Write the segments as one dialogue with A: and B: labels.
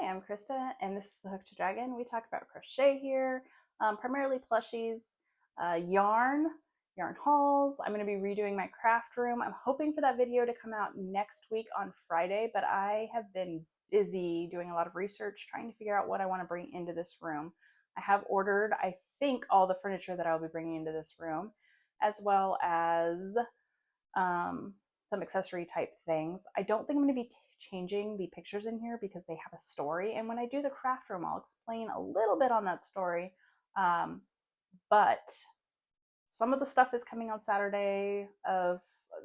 A: am Krista, and this is the Hook to Dragon. We talk about crochet here, primarily plushies, yarn hauls. I'm going to be redoing my craft room. I'm hoping for that video to come out next week on Friday, but I have been busy doing a lot of research, trying to figure out what I want to bring into this room. I have ordered, I think, all the furniture that I'll be bringing into this room, as well as some accessory type things. I don't think I'm going to be changing the pictures in here because they have a story, and when I do the craft room, I'll explain a little bit on that story. But some of the stuff is coming on Saturday of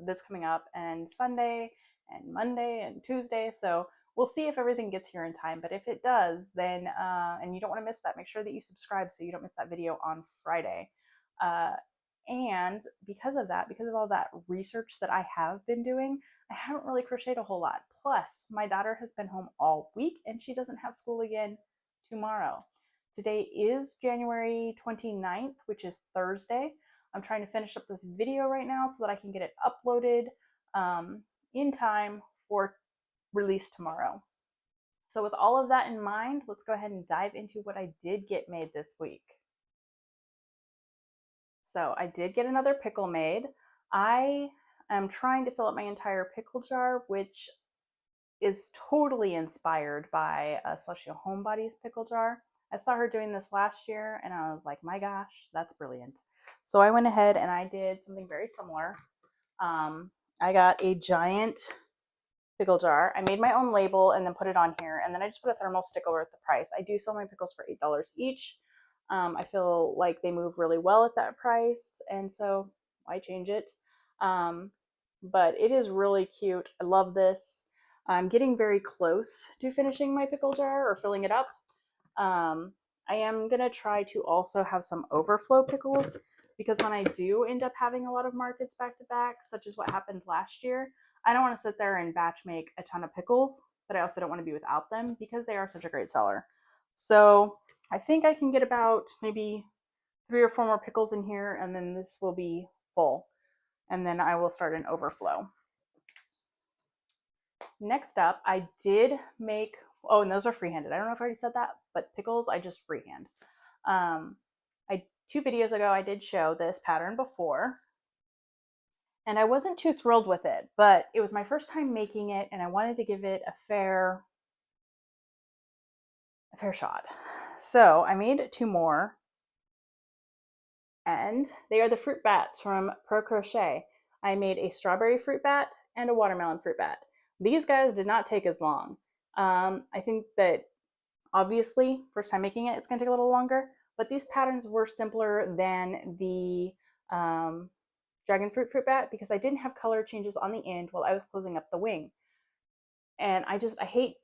A: that's coming up, and Sunday and Monday and Tuesday, so we'll see if everything gets here in time. But if it does, then and you don't want to miss that, make sure that you subscribe so you don't miss that video on Friday. And because of that, because of all that research that I have been doing, I haven't really crocheted a whole lot. Plus, my daughter has been home all week and she doesn't have school again tomorrow. Today is January 29th, which is Thursday. I'm trying to finish up this video right now so that I can get it uploaded in time for release tomorrow. So with all of that in mind, let's go ahead and dive into what I did get made this week. So I did get another pickle made. I am trying to fill up my entire pickle jar, which is totally inspired by Celestial Homebody's pickle jar. I saw her doing this last year and I was like, my gosh, that's brilliant. So I went ahead and I did something very similar. I got a giant pickle jar. I made my own label and then put it on here, and then I just put a thermal stick over the price. I do sell my pickles for $8 each. I feel like they move really well at that price, and so why change it? But it is really cute. I love this. I'm getting very close to finishing my pickle jar or filling it up. I am going to try to also have some overflow pickles, because when I do end up having a lot of markets back to back, such as what happened last year, I don't want to sit there and batch make a ton of pickles, but I also don't want to be without them because they are such a great seller. So I think I can get about maybe 3 or 4 more pickles in here, and then this will be full. And then I will start an overflow. Next up, I did make, oh, and those are freehanded. I don't know if I already said that, but pickles, I just freehand. 2 videos ago, I did show this pattern before, and I wasn't too thrilled with it, but it was my first time making it, and I wanted to give it a fair shot. So I made 2 more, and they are the fruit bats from Pro Crochet. I made a strawberry fruit bat and a watermelon fruit bat. These guys did not take as long. I think that obviously, first time making it, it's going to take a little longer, but these patterns were simpler than the dragon fruit bat because I didn't have color changes on the end while I was closing up the wing. And I hate,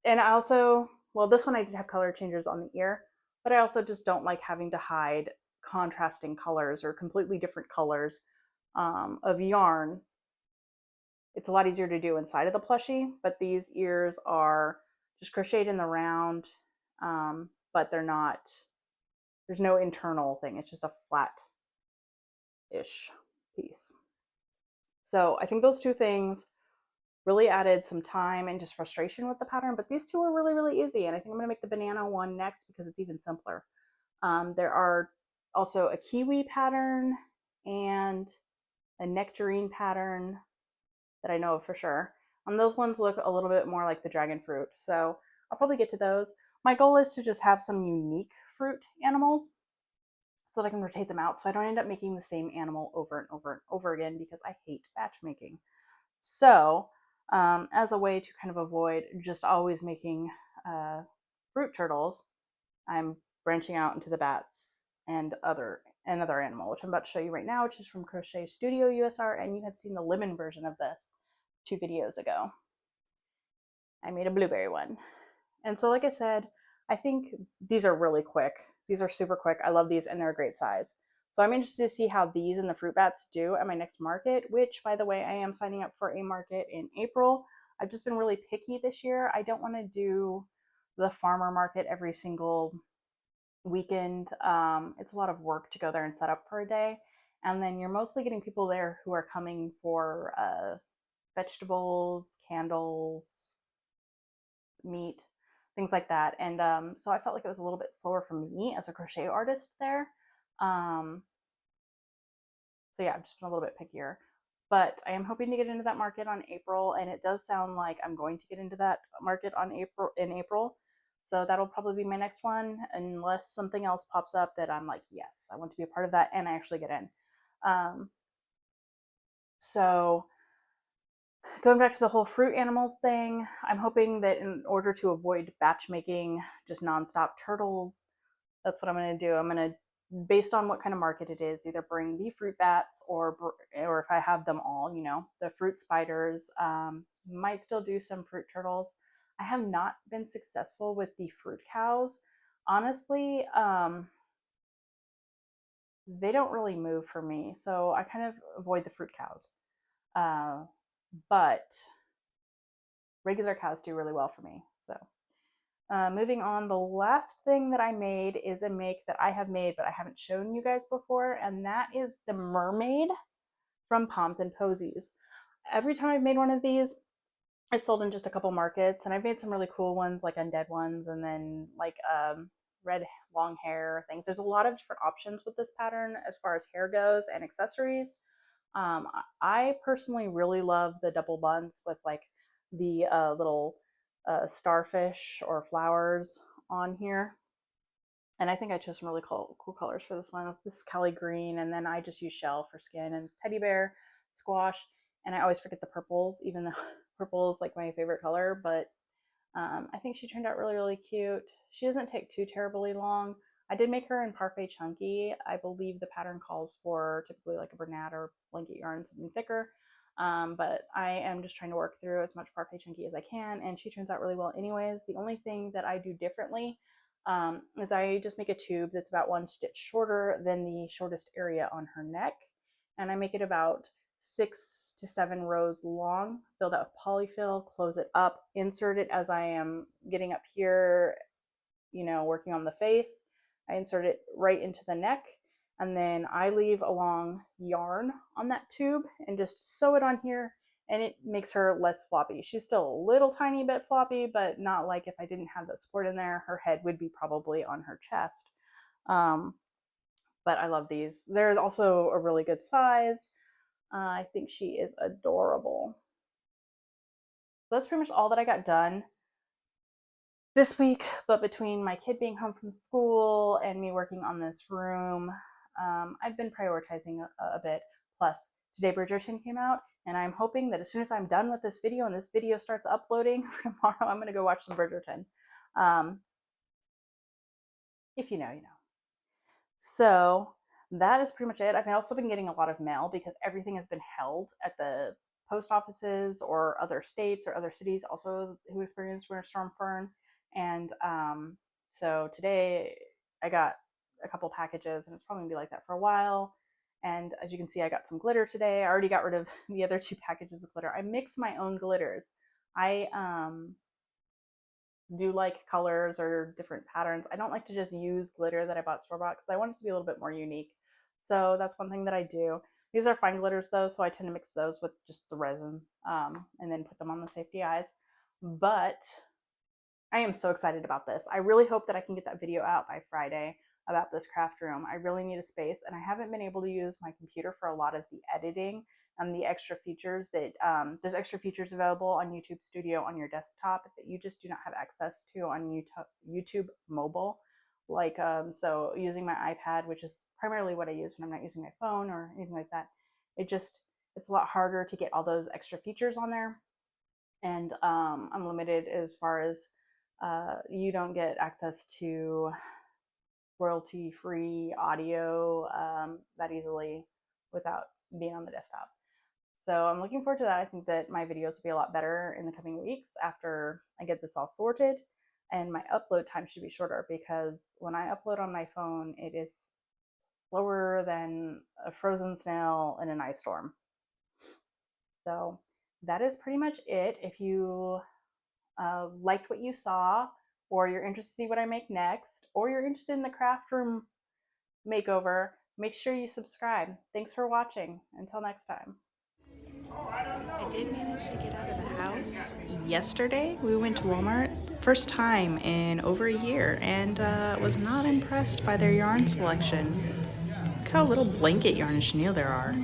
A: and I also, well, this one I did have color changes on the ear, but I also just don't like having to hide contrasting colors or completely different colors of yarn. It's a lot easier to do inside of the plushie, but these ears are just crocheted in the round, but they're not, there's no internal thing. It's just a flat-ish piece. So I think those 2 things really added some time and just frustration with the pattern, but these 2 are really, really easy. And I think I'm gonna make the banana one next because it's even simpler. There are also a kiwi pattern and a nectarine pattern that I know of for sure. Those ones look a little bit more like the dragon fruit, so I'll probably get to those. My goal is to just have some unique fruit animals so that I can rotate them out so I don't end up making the same animal over and over and over again because I hate batch making. So as a way to kind of avoid just always making fruit turtles, I'm branching out into the bats and another animal, which I'm about to show you right now, which is from Crochet Studio USR, and you had seen the lemon version of this 2 videos ago. I made a blueberry one. And so like I said, I think these are really quick. These are super quick. I love these and they're a great size. So I'm interested to see how these and the fruit bats do at my next market, which, by the way, I am signing up for a market in April. I've just been really picky this year. I don't want to do the farmer market every single weekend. It's a lot of work to go there and set up for a day. And then you're mostly getting people there who are coming for vegetables, candles, meat, things like that. And so I felt like it was a little bit slower for me as a crochet artist there. Um, so yeah, I've just been a little bit pickier. But I am hoping to get into that market on April, and it does sound like I'm going to get into that market on April. So that'll probably be my next one, unless something else pops up that I'm like, yes, I want to be a part of that, and I actually get in. Um, so going back to the whole fruit animals thing, I'm hoping that in order to avoid batch making just nonstop turtles, that's what I'm going to do. I'm going to, based on what kind of market it is, either bring the fruit bats or if I have them all, the fruit spiders. Might still do some fruit turtles. I have not been successful with the fruit cows. Honestly, they don't really move for me, so I kind of avoid the fruit cows. But regular cows do really well for me. So moving on, the last thing that I made is a make that I have made but I haven't shown you guys before, and that is the mermaid from Poms and Posies. Every time I've made one of these, it's sold in just a couple markets, and I've made some really cool ones, like undead ones, and then like red long hair things. There's a lot of different options with this pattern as far as hair goes and accessories. I personally really love the double buns with like the little starfish or flowers on here. And I think I chose some really cool colors for this one. This is Kelly green, and then I just use shell for skin, and teddy bear, squash, and I always forget the purples, even though purple is like my favorite color. But I think she turned out really, really cute. She doesn't take too terribly long. I did make her in Parfait Chunky. I believe the pattern calls for typically like a Bernat or blanket yarn, something thicker. But I am just trying to work through as much Parfait Chunky as I can, and she turns out really well anyways. The only thing that I do differently is I just make a tube that's about 1 stitch shorter than the shortest area on her neck, and I make it about 6 to 7 rows long, filled out with polyfill, close it up, insert it as I am getting up here, working on the face. I insert it right into the neck, and then I leave a long yarn on that tube and just sew it on here, and it makes her less floppy. She's still a little tiny bit floppy, but not like if I didn't have that support in there, her head would be probably on her chest. But I love these. They're also a really good size. I think she is adorable. So that's pretty much all that I got done this week, but between my kid being home from school and me working on this room, I've been prioritizing a bit. Plus, today Bridgerton came out, and I'm hoping that as soon as I'm done with this video and this video starts uploading for tomorrow, I'm going to go watch some Bridgerton. If you know, you know. So that is pretty much it. I've also been getting a lot of mail because everything has been held at the post offices or other states or other cities also who experienced Winter Storm Fern. And so today I got a couple packages, and it's probably gonna be like that for a while. And as you can see, I got some glitter today. I already got rid of the other 2 packages of glitter. I mix my own glitters. I do like colors or different patterns. I don't like to just use glitter that I bought store-bought because I want it to be a little bit more unique. So that's one thing that I do. These are fine glitters though, so I tend to mix those with just the resin and then put them on the safety eyes. But I am so excited about this. I really hope that I can get that video out by Friday about this craft room. I really need a space, and I haven't been able to use my computer for a lot of the editing and the extra features that there's extra features available on YouTube Studio on your desktop that you just do not have access to on YouTube mobile. Like, so using my iPad, which is primarily what I use when I'm not using my phone or anything like that, it's a lot harder to get all those extra features on there. And I'm limited as far as you don't get access to royalty-free audio that easily without being on the desktop. So I'm looking forward to that. I think that my videos will be a lot better in the coming weeks after I get this all sorted, and my upload time should be shorter because when I upload on my phone, it is slower than a frozen snail in an ice storm. So that is pretty much it. If you liked what you saw, or you're interested to see what I make next, or you're interested in the craft room makeover, make sure you subscribe. Thanks for watching. Until next time. I did manage to get out of the house yesterday. We went to Walmart for first time in over a year and was not impressed by their yarn selection. Look how little blanket yarn and chenille there are.